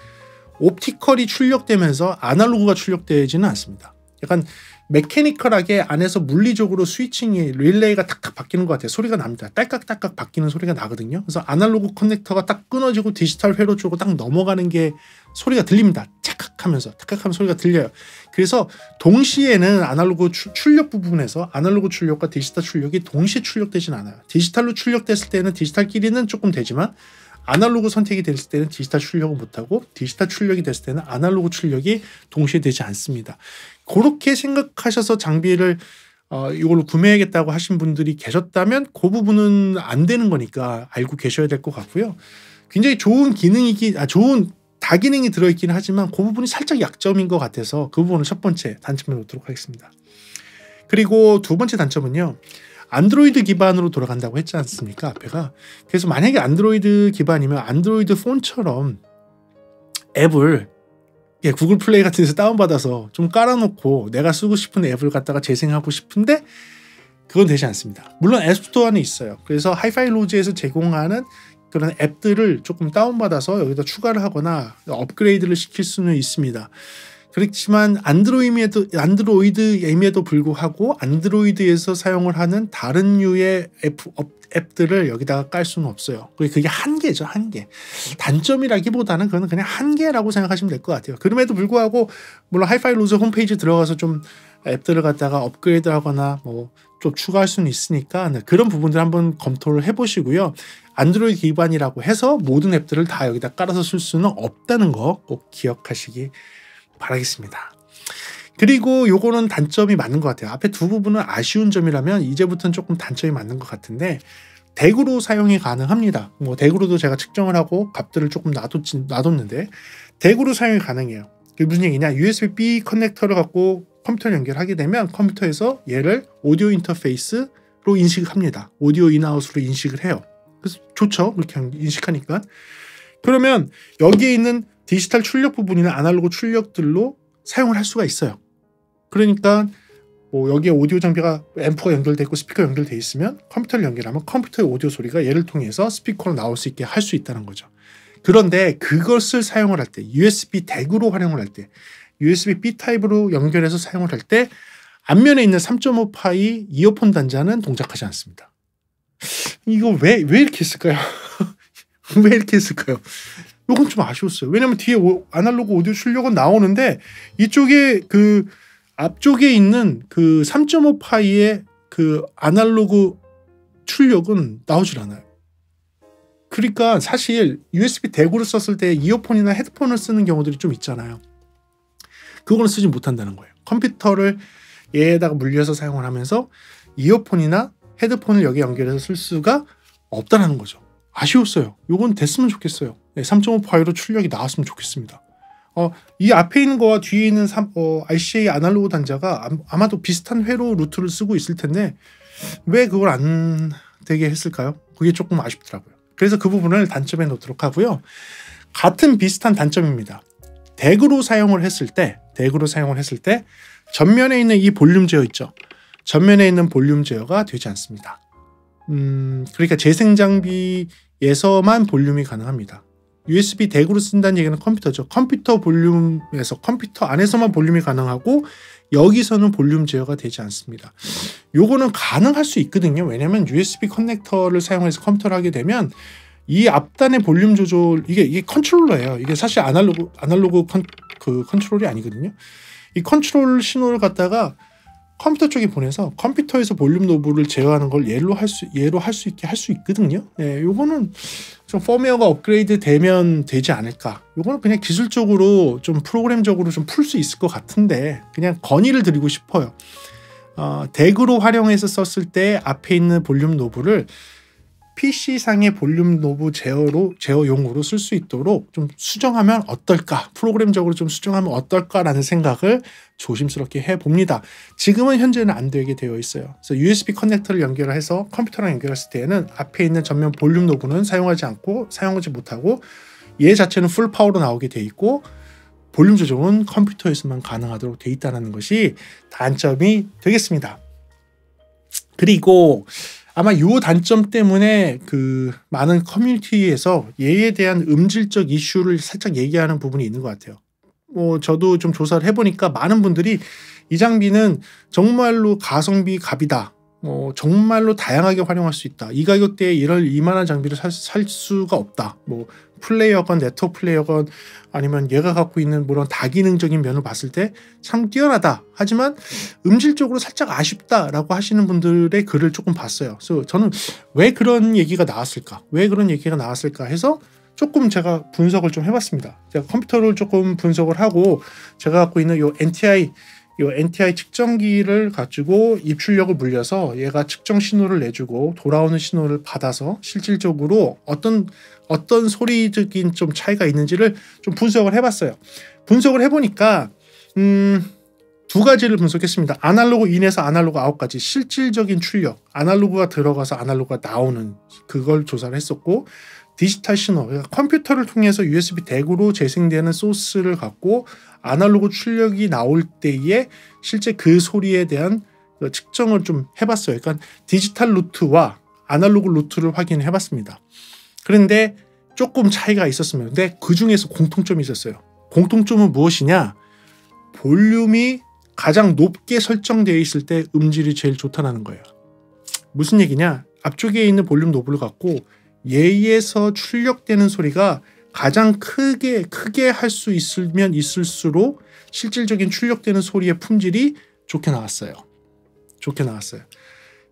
옵티컬이 출력되면서 아날로그가 출력되지는 않습니다. 약간 메케니컬하게 안에서 물리적으로 스위칭이 릴레이가 탁탁 바뀌는 것 같아요. 소리가 납니다. 딸깍딸깍 바뀌는 소리가 나거든요. 그래서 아날로그 커넥터가 딱 끊어지고 디지털 회로 쪽으로 딱 넘어가는 게 소리가 들립니다. 탁하면서 소리가 들려요. 그래서 동시에는 아날로그 출력 부분에서 아날로그 출력과 디지털 출력이 동시에 출력되진 않아요. 디지털로 출력됐을 때는 디지털끼리는 조금 되지만 아날로그 선택이 됐을 때는 디지털 출력을 못하고 디지털 출력이 됐을 때는 아날로그 출력이 동시에 되지 않습니다. 그렇게 생각하셔서 장비를 이걸로 구매하겠다고 하신 분들이 계셨다면 그 부분은 안 되는 거니까 알고 계셔야 될 것 같고요. 굉장히 좋은 좋은 다기능이 들어있긴 하지만 그 부분이 살짝 약점인 것 같아서 그 부분을 첫 번째 단점을 놓도록 하겠습니다. 그리고 두 번째 단점은요. 안드로이드 기반으로 돌아간다고 했지 않습니까? 앞에가. 그래서 만약에 안드로이드 기반이면 안드로이드 폰처럼 앱을 구글 플레이 같은 데서 다운받아서 좀 깔아놓고 내가 쓰고 싶은 앱을 갖다가 재생하고 싶은데 그건 되지 않습니다. 물론 앱스토어는 있어요. 그래서 하이파이 로즈에서 제공하는 그런 앱들을 조금 다운받아서 여기다 추가를 하거나 업그레이드를 시킬 수는 있습니다. 그렇지만 안드로이드임에도 불구하고 안드로이드에서 사용을 하는 다른 류의 앱들을 여기다가 깔 수는 없어요. 그게 한계죠, 한계. 단점이라기보다는 그건 그냥 한계라고 생각하시면 될 것 같아요. 그럼에도 불구하고 물론 하이파이 로즈 홈페이지 들어가서 좀 앱들을 갖다가 업그레이드하거나 뭐 좀 추가할 수는 있으니까 그런 부분들 한번 검토를 해보시고요. 안드로이드 기반이라고 해서 모든 앱들을 다 여기다 깔아서 쓸 수는 없다는 거 꼭 기억하시기 바라겠습니다. 그리고 요거는 단점이 맞는 것 같아요. 앞에 두 부분은 아쉬운 점이라면 이제부터는 조금 단점이 맞는 것 같은데 덱으로 사용이 가능합니다. 뭐 덱으로도 제가 측정을 하고 값들을 조금 놔뒀는데 덱으로 사용이 가능해요. 그게 무슨 얘기냐? USB-B 커넥터를 갖고 컴퓨터를 연결하게 되면 컴퓨터에서 얘를 오디오 인터페이스로 인식을 합니다. 오디오 인아웃으로 인식을 해요. 그래서 좋죠. 그렇게 인식하니까. 그러면 여기에 있는 디지털 출력 부분이나 아날로그 출력들로 사용을 할 수가 있어요. 그러니까 뭐 여기에 오디오 장비가 앰프가 연결되어 있고 스피커가 연결되어 있으면 컴퓨터를 연결하면 컴퓨터의 오디오 소리가 얘를 통해서 스피커로 나올 수 있게 할 수 있다는 거죠. 그런데 그것을 사용을 할 때 USB 덱으로 활용을 할 때 USB-B 타입으로 연결해서 사용을 할 때 앞면에 있는 3.5파이 이어폰 단자는 동작하지 않습니다. 이거 왜 이렇게 했을까요? 왜 이렇게 했을까요? 이건 좀 아쉬웠어요. 왜냐면 뒤에 아날로그 오디오 출력은 나오는데 이쪽에 그 앞쪽에 있는 그 3.5파이의 그 아날로그 출력은 나오질 않아요. 그러니까 사실 USB 덱으로 썼을 때 이어폰이나 헤드폰을 쓰는 경우들이 좀 있잖아요. 그거는 쓰지 못한다는 거예요. 컴퓨터를 얘에다가 물려서 사용을 하면서 이어폰이나 헤드폰을 여기 연결해서 쓸 수가 없다는 거죠. 아쉬웠어요. 요건 됐으면 좋겠어요. 3.5파이로 출력이 나왔으면 좋겠습니다. 이 앞에 있는 거와 뒤에 있는 RCA 아날로그 단자가 아마도 비슷한 회로 루트를 쓰고 있을 텐데 왜 그걸 안 되게 했을까요? 그게 조금 아쉽더라고요. 그래서 그 부분을 단점에 놓도록 하고요. 같은 비슷한 단점입니다. 덱으로 사용을 했을 때 전면에 있는 이 볼륨 제어 있죠. 전면에 있는 볼륨 제어가 되지 않습니다. 그러니까 재생 장비에서만 볼륨이 가능합니다. USB 덱으로 쓴다는 얘기는 컴퓨터죠. 컴퓨터 볼륨에서 컴퓨터 안에서만 볼륨이 가능하고 여기서는 볼륨 제어가 되지 않습니다. 요거는 가능할 수 있거든요. 왜냐면 USB 커넥터를 사용해서 컴퓨터를 하게 되면 이 앞단의 볼륨 조절 이게 컨트롤러예요. 이게 사실 아날로그 컨트롤이 아니거든요. 이 컨트롤 신호를 갖다가 컴퓨터 쪽에 보내서 컴퓨터에서 볼륨 노브를 제어하는 걸 얘로 할 수 있게 할 수 있거든요. 네, 요거는 좀 펌웨어가 업그레이드 되면 되지 않을까. 요거는 그냥 기술적으로 좀 프로그램적으로 좀 풀 수 있을 것 같은데 그냥 건의를 드리고 싶어요. 덱으로 활용해서 썼을 때 앞에 있는 볼륨 노브를 PC상의 볼륨 노브 제어용으로 쓸 수 있도록 좀 수정하면 어떨까? 프로그램적으로 좀 수정하면 어떨까라는 생각을 조심스럽게 해봅니다. 지금은 현재는 안 되게 되어 있어요. 그래서 USB 커넥터를 연결해서 컴퓨터랑 연결했을 때에는 앞에 있는 전면 볼륨 노브는 사용하지 못하고 얘 자체는 풀 파워로 나오게 돼 있고 볼륨 조정은 컴퓨터에서만 가능하도록 돼 있다는 것이 단점이 되겠습니다. 그리고 아마 요 단점 때문에 그 많은 커뮤니티에서 얘에 대한 음질적 이슈를 살짝 얘기하는 부분이 있는 것 같아요. 뭐 저도 좀 조사를 해보니까 많은 분들이 이 장비는 정말로 가성비 갑이다. 정말로 다양하게 활용할 수 있다. 이 가격대에 이만한 장비를 살 수가 없다. 뭐 플레이어건 네트워크 플레이어건 아니면 얘가 갖고 있는 그런 다기능적인 면을 봤을 때 참 뛰어나다. 하지만 음질적으로 살짝 아쉽다라고 하시는 분들의 글을 조금 봤어요. 그래서 저는 왜 그런 얘기가 나왔을까? 왜 그런 얘기가 나왔을까 해서 조금 제가 분석을 좀 해봤습니다. 제가 컴퓨터를 조금 분석을 하고 제가 갖고 있는 요 NTI 측정기를 가지고 입출력을 물려서 얘가 측정 신호를 내주고 돌아오는 신호를 받아서 실질적으로 어떤 소리적인 좀 차이가 있는지를 좀 분석을 해봤어요. 분석을 해보니까 두 가지를 분석했습니다. 아날로그 인에서 아날로그 아웃까지 실질적인 출력, 아날로그가 들어가서 아날로그가 나오는 그걸 조사를 했었고, 디지털 신호, 그러니까 컴퓨터를 통해서 USB 덱으로 재생되는 소스를 갖고 아날로그 출력이 나올 때에 실제 그 소리에 대한 측정을 좀 해봤어요. 그러니까 디지털 루트와 아날로그 루트를 확인해 봤습니다. 그런데 조금 차이가 있었습니다. 근데 그 중에서 공통점이 있었어요. 공통점은 무엇이냐? 볼륨이 가장 높게 설정되어 있을 때 음질이 제일 좋다는 거예요. 무슨 얘기냐? 앞쪽에 있는 볼륨 노브를 갖고 얘에서 출력되는 소리가 가장 크게 할 수 있으면 있을수록 실질적인 출력되는 소리의 품질이 좋게 나왔어요.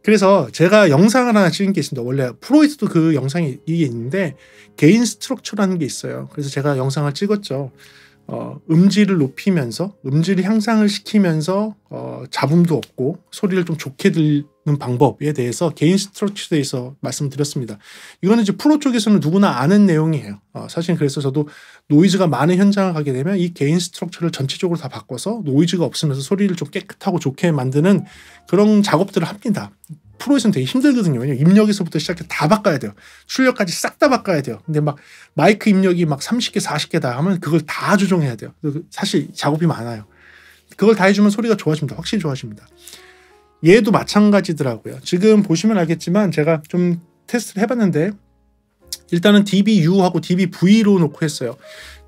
그래서 제가 영상을 하나 찍은 게 있습니다. 원래 프로에서도 그 영상이 이게 있는데 게인 스트럭처라는 게 있어요. 그래서 제가 영상을 찍었죠. 음질을 높이면서 음질 향상을 시키면서 잡음도 없고 소리를 좀 좋게 들는 방법에 대해서 게인 스트럭처에 대해서 말씀드렸습니다. 이거는 이제 프로 쪽에서는 누구나 아는 내용이에요. 사실 그래서 저도 노이즈가 많은 현장을 가게 되면 이 게인 스트럭처를 전체적으로 다 바꿔서 노이즈가 없으면서 소리를 좀 깨끗하고 좋게 만드는 그런 작업들을 합니다. 프로에서는 되게 힘들거든요. 왜냐면 입력에서부터 시작해 다 바꿔야 돼요. 출력까지 싹 다 바꿔야 돼요. 근데 막 마이크 입력이 막 30개, 40개다 하면 그걸 다 조정해야 돼요. 사실 작업이 많아요. 그걸 다 해주면 소리가 좋아집니다. 확실히 좋아집니다. 얘도 마찬가지더라고요. 지금 보시면 알겠지만 제가 좀 테스트를 해봤는데 일단은 DBU하고 DBV로 놓고 했어요.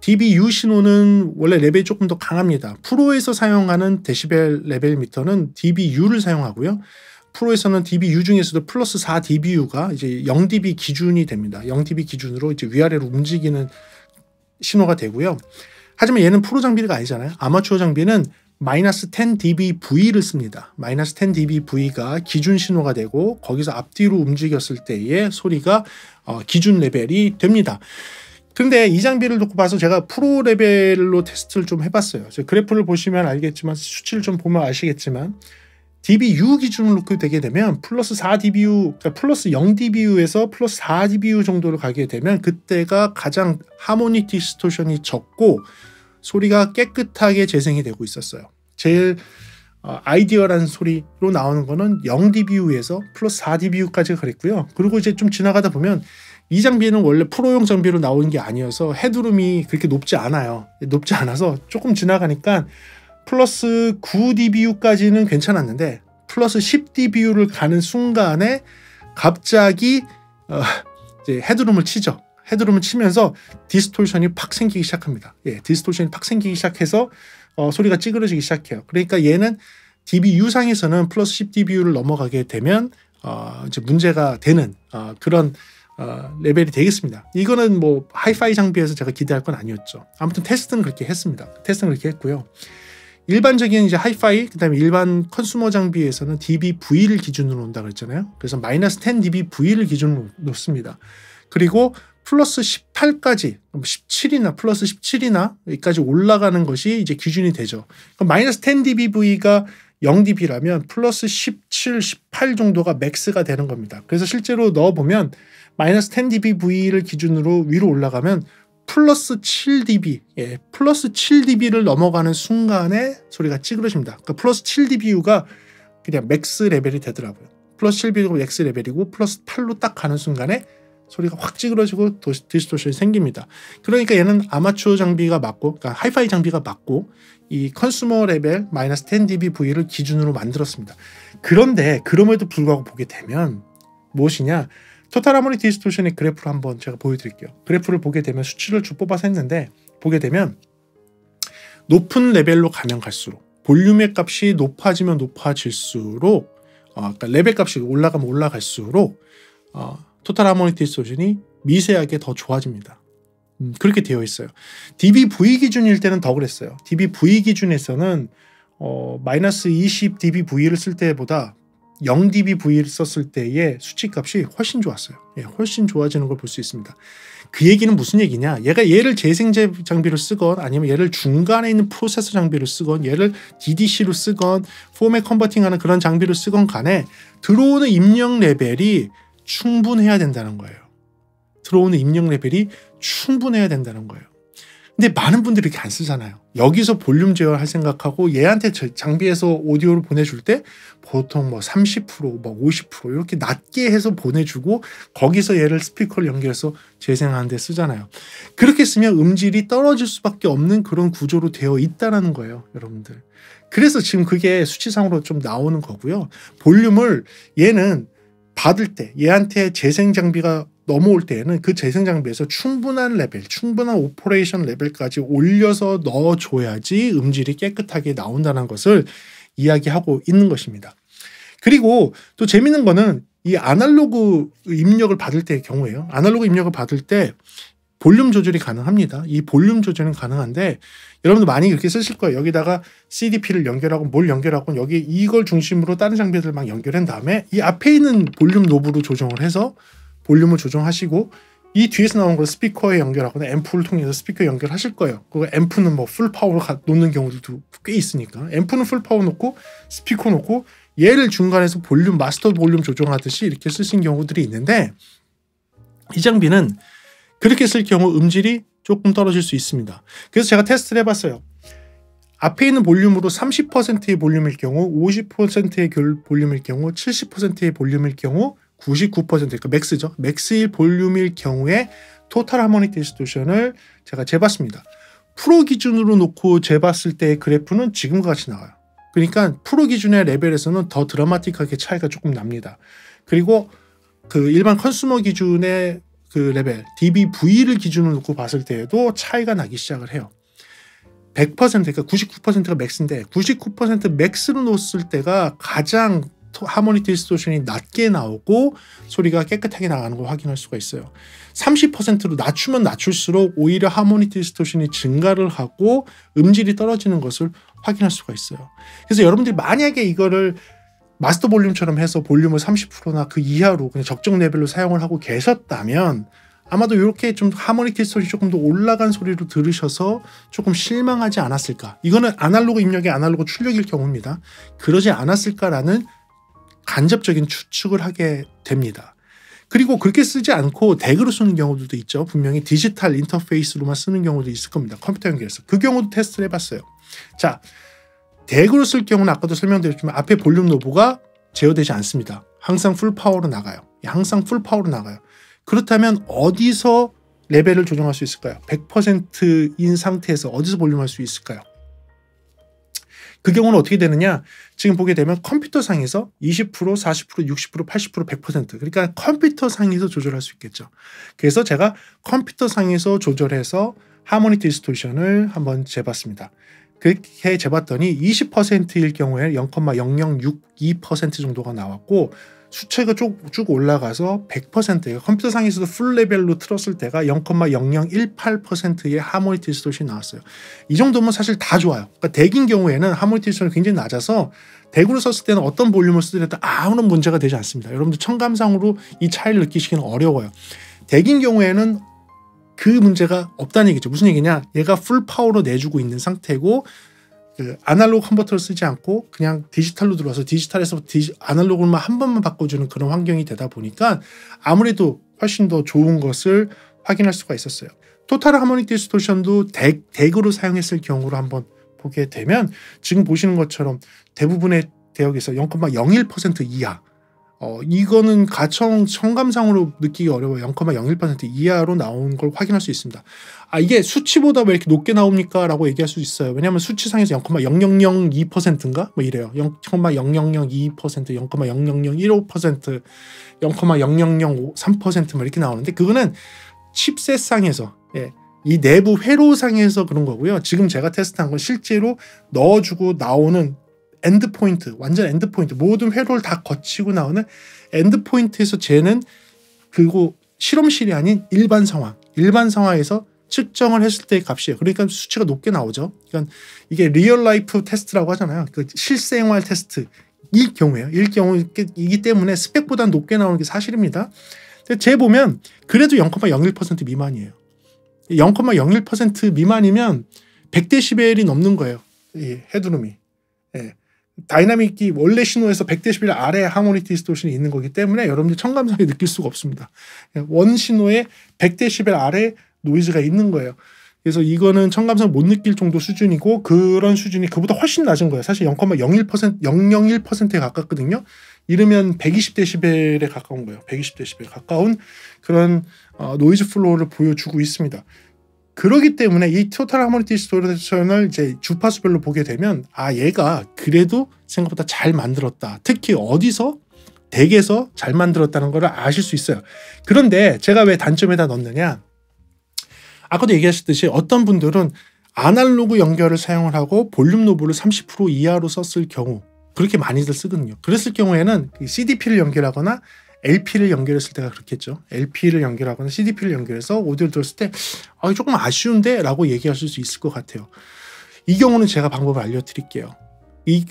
DBU 신호는 원래 레벨이 조금 더 강합니다. 프로에서 사용하는 데시벨 레벨 미터는 DBU를 사용하고요. 프로에서는 DBU 중에서도 플러스 4dBU가 이제 0dB 기준이 됩니다. 0dB 기준으로 이제 위아래로 움직이는 신호가 되고요. 하지만 얘는 프로 장비가 아니잖아요. 아마추어 장비는 마이너스 10dBV를 씁니다. 마이너스 10dBV가 기준 신호가 되고 거기서 앞뒤로 움직였을 때의 소리가 기준 레벨이 됩니다. 근데 이 장비를 놓고 봐서 제가 프로 레벨로 테스트를 좀 해봤어요. 그래프를 보시면 알겠지만 수치를 좀 보면 아시겠지만 DBU 기준으로 놓고 되게 되면 플러스 4dBU, 그러니까 플러스 0dBU에서 플러스 4dBU 정도로 가게 되면 그때가 가장 하모닉 디스토션이 적고 소리가 깨끗하게 재생이 되고 있었어요. 제일 아이디어라는 소리로 나오는 거는 0dBU에서 플러스 4dBU까지 그랬고요. 그리고 이제 좀 지나가다 보면 이 장비는 원래 프로용 장비로 나오는 게 아니어서 헤드룸이 그렇게 높지 않아요. 높지 않아서 조금 지나가니까 플러스 9dBU까지는 괜찮았는데 플러스 10dBU를 가는 순간에 갑자기 이제 헤드룸을 치죠. 헤드룸을 치면서 디스토션이 팍 생기기 시작합니다. 디스토션이 팍 생기기 시작해서 소리가 찌그러지기 시작해요. 그러니까 얘는 DBU 상에서는 플러스 10dBU를 넘어가게 되면 이제 문제가 되는 그런 레벨이 되겠습니다. 이거는 뭐 하이파이 장비에서 제가 기대할 건 아니었죠. 아무튼 테스트는 그렇게 했습니다. 테스트는 그렇게 했고요. 일반적인 이제 하이파이, 그다음에 일반 컨슈머 장비에서는 DBV를 기준으로 놓는다 그랬잖아요. 그래서 마이너스 10dBV를 기준으로 놓습니다. 그리고 플러스 18까지, 17이나 플러스 17이나 여기까지 올라가는 것이 이제 기준이 되죠. 그럼 마이너스 10dBV가 0dB라면 플러스 17, 18 정도가 맥스가 되는 겁니다. 그래서 실제로 넣어보면 마이너스 10dBV를 기준으로 위로 올라가면 플러스 7dB, 플러스 7dB를 넘어가는 순간에 소리가 찌그러집니다. 그러니까 플러스 7dBU가 그냥 맥스 레벨이 되더라고요. 플러스 7dB가 맥스 레벨이고 플러스 8로 딱 가는 순간에 소리가 확 찌그러지고 디스토션이 생깁니다. 그러니까 얘는 아마추어 장비가 맞고, 그러니까 하이파이 장비가 맞고 이 컨슈머 레벨 마이너스 10dBV를 기준으로 만들었습니다. 그런데 그럼에도 불구하고 보게 되면 무엇이냐? 토탈 하모니 디스토션의 그래프를 한번 제가 보여드릴게요. 그래프를 보게 되면 수치를 쭉 뽑아서 했는데 보게 되면 높은 레벨로 가면 갈수록 볼륨의 값이 높아지면 높아질수록 그러니까 레벨 값이 올라가면 올라갈수록 토탈 하모니 디스토션이 미세하게 더 좋아집니다. 그렇게 되어 있어요. dBV 기준일 때는 더 그랬어요. dBV 기준에서는 마이너스 20 dBV를 쓸 때보다 0 dBV를 썼을 때의 수치값이 훨씬 좋았어요. 예, 훨씬 좋아지는 걸 볼 수 있습니다. 그 얘기는 무슨 얘기냐? 얘를 재생제 장비로 쓰건 아니면 얘를 중간에 있는 프로세서 장비로 쓰건 얘를 DDC로 쓰건 포맷 컨버팅하는 그런 장비로 쓰건 간에 들어오는 입력 레벨이 충분해야 된다는 거예요. 들어오는 입력 레벨이 충분해야 된다는 거예요. 근데 많은 분들이 이렇게 안 쓰잖아요. 여기서 볼륨 제어할 생각하고 얘한테 장비에서 오디오를 보내줄 때 보통 뭐 30%, 뭐 50% 이렇게 낮게 해서 보내주고 거기서 얘를 스피커를 연결해서 재생하는 데 쓰잖아요. 그렇게 쓰면 음질이 떨어질 수밖에 없는 그런 구조로 되어 있다는 거예요, 여러분들. 그래서 지금 그게 수치상으로 좀 나오는 거고요. 볼륨을 얘는 받을 때 얘한테 재생 장비가 넘어올 때에는 그 재생 장비에서 충분한 레벨, 충분한 오퍼레이션 레벨까지 올려서 넣어줘야지 음질이 깨끗하게 나온다는 것을 이야기하고 있는 것입니다. 그리고 또 재밌는 거는 이 아날로그 입력을 받을 때의 경우에요. 아날로그 입력을 받을 때 볼륨 조절이 가능합니다. 이 볼륨 조절은 가능한데 여러분들 많이 이렇게 쓰실 거예요. 여기다가 CDP를 연결하고 뭘 연결하고 여기 이걸 중심으로 다른 장비들 막 연결한 다음에 이 앞에 있는 볼륨 노브로 조정을 해서 볼륨을 조정하시고 이 뒤에서 나오는 걸 스피커에 연결하거나 앰프를 통해서 스피커에 연결하실 거예요. 그리고 앰프는 뭐 풀 파워로 놓는 경우도 꽤 있으니까 앰프는 풀 파워 놓고 스피커 놓고 얘를 중간에서 볼륨 마스터 볼륨 조정하듯이 이렇게 쓰신 경우들이 있는데 이 장비는 그렇게 쓸 경우 음질이 조금 떨어질 수 있습니다. 그래서 제가 테스트를 해봤어요. 앞에 있는 볼륨으로 30%의 볼륨일 경우, 50%의 볼륨일 경우, 70%의 볼륨일 경우 99% 그러니까 맥스죠. 맥스일 볼륨일 경우에 토탈 하모닉 디스토션을 제가 재봤습니다. 프로 기준으로 놓고 재봤을 때의 그래프는 지금과 같이 나와요. 그러니까 프로 기준의 레벨에서는 더 드라마틱하게 차이가 조금 납니다. 그리고 그 일반 컨슈머 기준의 그 레벨 dBV를 기준으로 놓고 봤을 때에도 차이가 나기 시작을 해요. 100% 그러니까 99%가 맥스인데 99% 맥스로 놓았을 때가 가장 하모닉 디스토션이 낮게 나오고 소리가 깨끗하게 나가는 걸 확인할 수가 있어요. 30%로 낮추면 낮출수록 오히려 하모닉 디스토션이 증가를 하고 음질이 떨어지는 것을 확인할 수가 있어요. 그래서 여러분들이 만약에 이거를 마스터 볼륨처럼 해서 볼륨을 30%나 그 이하로 그냥 적정 레벨로 사용을 하고 계셨다면 아마도 이렇게 좀 하모닉 디스토션이 조금 더 올라간 소리로 들으셔서 조금 실망하지 않았을까. 이거는 아날로그 입력의 아날로그 출력일 경우입니다. 그러지 않았을까라는 간접적인 추측을 하게 됩니다. 그리고 그렇게 쓰지 않고 덱으로 쓰는 경우도 있죠. 분명히 디지털 인터페이스로만 쓰는 경우도 있을 겁니다. 컴퓨터 연결해서. 그 경우도 테스트를 해봤어요. 자, 덱으로 쓸 경우는 아까도 설명드렸지만 앞에 볼륨 노브가 제어되지 않습니다. 항상 풀 파워로 나가요. 항상 풀 파워로 나가요. 그렇다면 어디서 레벨을 조정할 수 있을까요? 100%인 상태에서 어디서 볼륨할 수 있을까요? 그 경우는 어떻게 되느냐? 지금 보게 되면 컴퓨터 상에서 20%, 40%, 60%, 80%, 100% 그러니까 컴퓨터 상에서 조절할 수 있겠죠. 그래서 제가 컴퓨터 상에서 조절해서 하모닉 디스토션을 한번 재봤습니다. 그렇게 재봤더니 20%일 경우에 0.0062% 정도가 나왔고 수치가 쭉 올라가서 100%예요. 컴퓨터 상에서도 풀 레벨로 틀었을 때가 0.0018%의 하모닉 디스토션이 나왔어요. 이 정도면 사실 다 좋아요. 그러니까 덱인 경우에는 하모닉 디스토션이 굉장히 낮아서 덱으로 썼을 때는 어떤 볼륨을 쓰더라도 아무런 문제가 되지 않습니다. 여러분들 청감상으로 이 차이를 느끼시기는 어려워요. 덱인 경우에는 그 문제가 없다는 얘기죠. 무슨 얘기냐? 얘가 풀 파워로 내주고 있는 상태고 그 아날로그 컨버터를 쓰지 않고 그냥 디지털로 들어와서 디지털에서 아날로그만 한 번만 바꿔주는 그런 환경이 되다 보니까 아무래도 훨씬 더 좋은 것을 확인할 수가 있었어요. 토탈 하모닉 디스토션도 덱으로 사용했을 경우로 한번 보게 되면 지금 보시는 것처럼 대부분의 대역에서 0.01% 이하 이거는 청감상으로 느끼기 어려워요. 0,01% 이하로 나온 걸 확인할 수 있습니다. 이게 수치보다 왜 이렇게 높게 나옵니까? 라고 얘기할 수 있어요. 왜냐하면 수치상에서 0,0002%인가? 뭐 이래요. 0,0002%, 0,0001.5%, 0,0003% 뭐 이렇게 나오는데 그거는 칩셋상에서 이 내부 회로상에서 그런 거고요. 지금 제가 테스트한 건 실제로 넣어주고 나오는 엔드포인트, 완전 엔드포인트, 모든 회로를 다 거치고 나오는 엔드포인트에서 재는 그리고 실험실이 아닌 일반 상황에서 측정을 했을 때의 값이에요. 그러니까 수치가 높게 나오죠. 그러니까 이게 리얼 라이프 테스트라고 하잖아요. 그 실생활 테스트일 경우에요. 경우이기 때문에 스펙보다 높게 나오는 게 사실입니다. 근데 제 보면 그래도 0,01% 미만이에요. 0,01% 미만이면 100데시벨이 넘는 거예요. 이 헤드룸이. 다이나믹이 원래 신호에서 100데시벨 아래 하모닉 디스토션이 있는 거기 때문에 여러분들이 청감상에 느낄 수가 없습니다. 원 신호에 100데시벨 아래 노이즈가 있는 거예요. 그래서 이거는 청감상 못 느낄 정도 수준이고 그런 수준이 그보다 훨씬 낮은 거예요. 사실 0,01%에 가깝거든요. 이르면 120데시벨에 가까운 거예요. 120데시벨 가까운 그런 노이즈 플로우를 보여주고 있습니다. 그러기 때문에 이 토탈 하모닉 디스토션을 이제 주파수별로 보게 되면 얘가 그래도 생각보다 잘 만들었다. 특히 어디서 덱에서 잘 만들었다는 걸 아실 수 있어요. 그런데 제가 왜 단점에다 넣느냐? 아까도 얘기하셨듯이 어떤 분들은 아날로그 연결을 사용을 하고 볼륨 노브를 30% 이하로 썼을 경우 그렇게 많이들 쓰거든요. 그랬을 경우에는 CDP를 연결하거나 LP를 연결했을 때가 그렇겠죠. LP를 연결하거나 CDP를 연결해서 오디오를 들었을 때 조금 아쉬운데 라고 얘기하실 수 있을 것 같아요. 이 경우는 제가 방법을 알려드릴게요.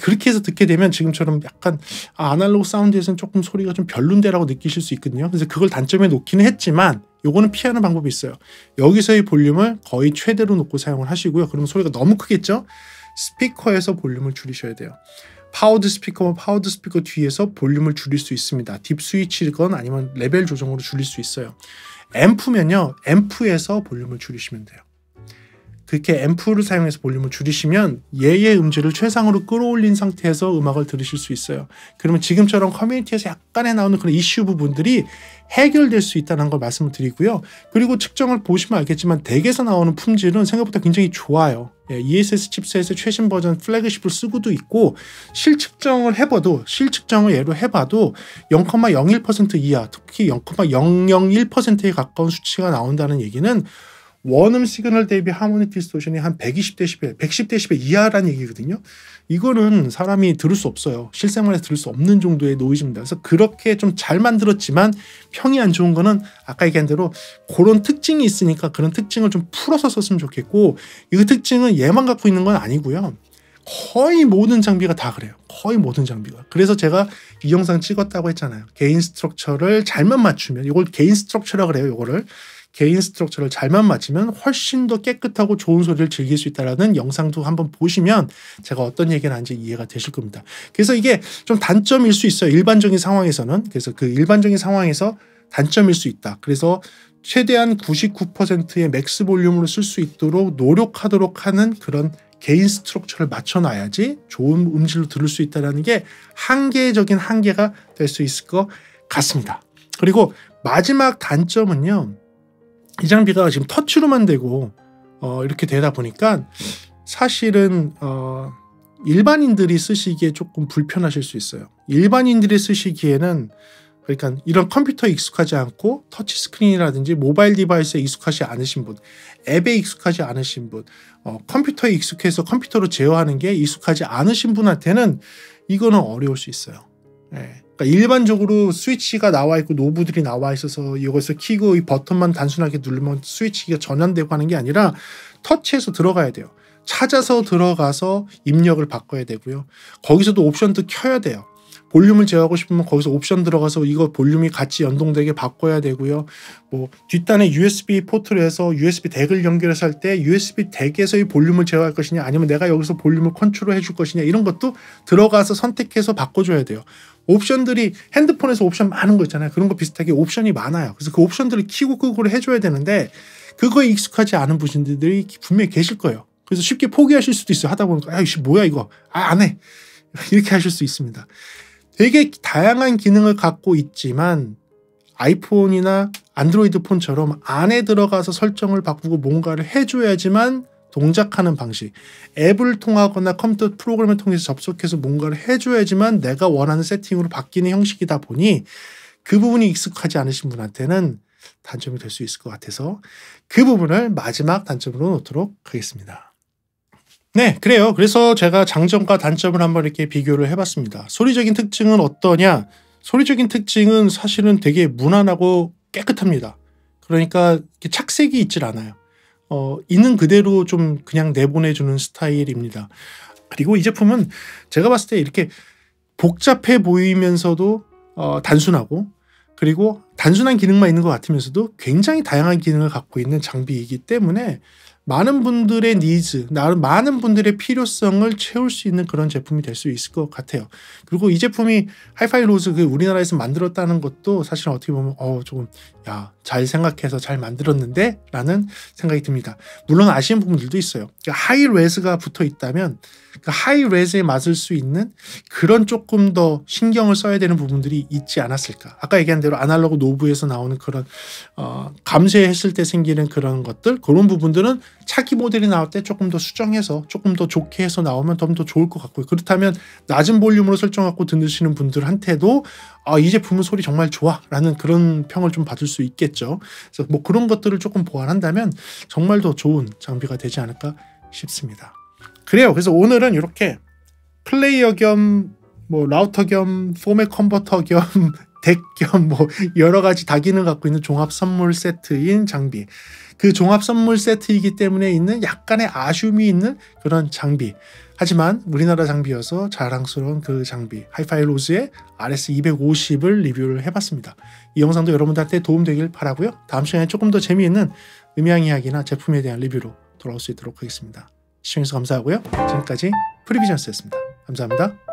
그렇게 해서 듣게 되면 지금처럼 약간 아날로그 사운드에서는 조금 소리가 좀 별론데 라고 느끼실 수 있거든요. 그래서 그걸 단점에 놓기는 했지만 요거는 피하는 방법이 있어요. 여기서의 볼륨을 거의 최대로 놓고 사용을 하시고요. 그러면 소리가 너무 크겠죠. 스피커에서 볼륨을 줄이셔야 돼요. 파워드 스피커 뒤에서 볼륨을 줄일 수 있습니다. 딥 스위치건 아니면 레벨 조정으로 줄일 수 있어요. 앰프면요. 앰프에서 볼륨을 줄이시면 돼요. 그렇게 앰프를 사용해서 볼륨을 줄이시면 얘의 음질을 최상으로 끌어올린 상태에서 음악을 들으실 수 있어요. 그러면 지금처럼 커뮤니티에서 약간의 나오는 그런 이슈 부분들이 해결될 수 있다는 걸 말씀을 드리고요. 그리고 측정을 보시면 알겠지만 덱에서 나오는 품질은 생각보다 굉장히 좋아요. ESS 칩셋의 최신 버전 플래그십을 쓰고도 있고 실측정을 예로 해봐도 0,01% 이하, 특히 0,001%에 가까운 수치가 나온다는 얘기는 원음 시그널 대비 하모닉 디스토션이 한 110데시벨 이하라는 얘기거든요. 이거는 사람이 들을 수 없어요. 실생활에서 들을 수 없는 정도의 노이즈입니다. 그래서 그렇게 좀 잘 만들었지만 평이 안 좋은 거는 아까 얘기한 대로 그런 특징이 있으니까 그런 특징을 좀 풀어서 썼으면 좋겠고 이 특징은 얘만 갖고 있는 건 아니고요. 거의 모든 장비가 다 그래요. 거의 모든 장비가. 그래서 제가 이 영상 찍었다고 했잖아요. 게인 스트럭처를 잘만 맞추면 이걸 게인 스트럭처라고 그래요. 이거를. 게인 스트럭처를 잘만 맞추면 훨씬 더 깨끗하고 좋은 소리를 즐길 수 있다는 영상도 한번 보시면 제가 어떤 얘기를 하는지 이해가 되실 겁니다. 그래서 이게 좀 단점일 수 있어요. 일반적인 상황에서는. 그래서 그 일반적인 상황에서 단점일 수 있다. 그래서 최대한 99%의 맥스 볼륨으로 쓸 수 있도록 노력하도록 하는 그런 게인 스트럭처를 맞춰놔야지 좋은 음질로 들을 수 있다는 게 한계적인 한계가 될 수 있을 것 같습니다. 그리고 마지막 단점은요. 이 장비가 지금 터치로만 되고 이렇게 되다 보니까 사실은 일반인들이 쓰시기에 조금 불편하실 수 있어요. 일반인들이 쓰시기에는 그러니까 이런 컴퓨터에 익숙하지 않고 터치스크린이라든지 모바일 디바이스에 익숙하지 않으신 분, 앱에 익숙하지 않으신 분, 컴퓨터에 익숙해서 컴퓨터로 제어하는 게 익숙하지 않으신 분한테는 이거는 어려울 수 있어요. 그러니까 일반적으로 스위치가 나와 있고 노브들이 나와 있어서 이것을 키고 이 버튼만 단순하게 누르면 스위치가 전환되고 하는 게 아니라 터치해서 들어가야 돼요. 찾아서 들어가서 입력을 바꿔야 되고요. 거기서도 옵션도 켜야 돼요. 볼륨을 제어하고 싶으면 거기서 옵션 들어가서 이거 볼륨이 같이 연동되게 바꿔야 되고요. 뭐 뒷단에 USB 포트를 해서 USB 덱을 연결해서 할 때 USB 덱에서의 볼륨을 제어할 것이냐 아니면 내가 여기서 볼륨을 컨트롤 해줄 것이냐 이런 것도 들어가서 선택해서 바꿔줘야 돼요. 옵션들이 핸드폰에서 옵션 많은 거 있잖아요. 그런 거 비슷하게 옵션이 많아요. 그래서 그 옵션들을 키고 끄고를 해줘야 되는데 그거에 익숙하지 않은 분들이 분명히 계실 거예요. 그래서 쉽게 포기하실 수도 있어요. 하다 보니까 야 이씨 뭐야 이거 안 해. 이렇게 하실 수 있습니다. 되게 다양한 기능을 갖고 있지만 아이폰이나 안드로이드 폰처럼 안에 들어가서 설정을 바꾸고 뭔가를 해줘야지만 동작하는 방식, 앱을 통하거나 컴퓨터 프로그램을 통해서 접속해서 뭔가를 해줘야지만 내가 원하는 세팅으로 바뀌는 형식이다 보니 그 부분이 익숙하지 않으신 분한테는 단점이 될 수 있을 것 같아서 그 부분을 마지막 단점으로 놓도록 하겠습니다. 네, 그래요. 그래서 제가 장점과 단점을 한번 이렇게 비교를 해봤습니다. 소리적인 특징은 어떠냐? 소리적인 특징은 사실은 되게 무난하고 깨끗합니다. 그러니까 이렇게 착색이 있질 않아요. 있는 그대로 좀 그냥 내보내주는 스타일입니다. 그리고 이 제품은 제가 봤을 때 이렇게 복잡해 보이면서도 단순하고, 그리고 단순한 기능만 있는 것 같으면서도 굉장히 다양한 기능을 갖고 있는 장비이기 때문에 많은 분들의 니즈, 많은 분들의 필요성을 채울 수 있는 그런 제품이 될 수 있을 것 같아요. 그리고 이 제품이 하이파이 로즈 우리나라에서 만들었다는 것도 사실 어떻게 보면 조금 잘 생각해서 잘 만들었는데 라는 생각이 듭니다. 물론 아쉬운 부분들도 있어요. 그러니까 하이 레즈가 붙어 있다면 그 하이 레즈에 맞을 수 있는 그런 조금 더 신경을 써야 되는 부분들이 있지 않았을까. 아까 얘기한 대로 아날로그 노브에서 나오는 그런 감쇄했을 때 생기는 그런 것들, 그런 부분들은 차기 모델이 나올 때 조금 더 수정해서 조금 더 좋게 해서 나오면 좀 더 좋을 것 같고요. 그렇다면 낮은 볼륨으로 설정하고 들으시는 분들한테도 이 제품은 소리 정말 좋아 라는 그런 평을 좀 받을 수 있겠죠. 그래서 뭐 그런 것들을 조금 보완한다면 정말 더 좋은 장비가 되지 않을까 싶습니다. 그래요. 그래서 오늘은 이렇게 플레이어 겸 뭐 라우터 겸 포맷 컨버터 겸 덱 겸 뭐 여러 가지 다기능을 갖고 있는 종합 선물 세트인 장비, 그 종합 선물 세트이기 때문에 있는 약간의 아쉬움이 있는 그런 장비, 하지만 우리나라 장비여서 자랑스러운 그 장비 하이파이 로즈의 RS250을 리뷰를 해봤습니다. 이 영상도 여러분들한테 도움되길 바라고요. 다음 시간에 조금 더 재미있는 음향 이야기나 제품에 대한 리뷰로 돌아올 수 있도록 하겠습니다. 시청해주셔서 감사하고요. 지금까지 프리비전스였습니다. 감사합니다.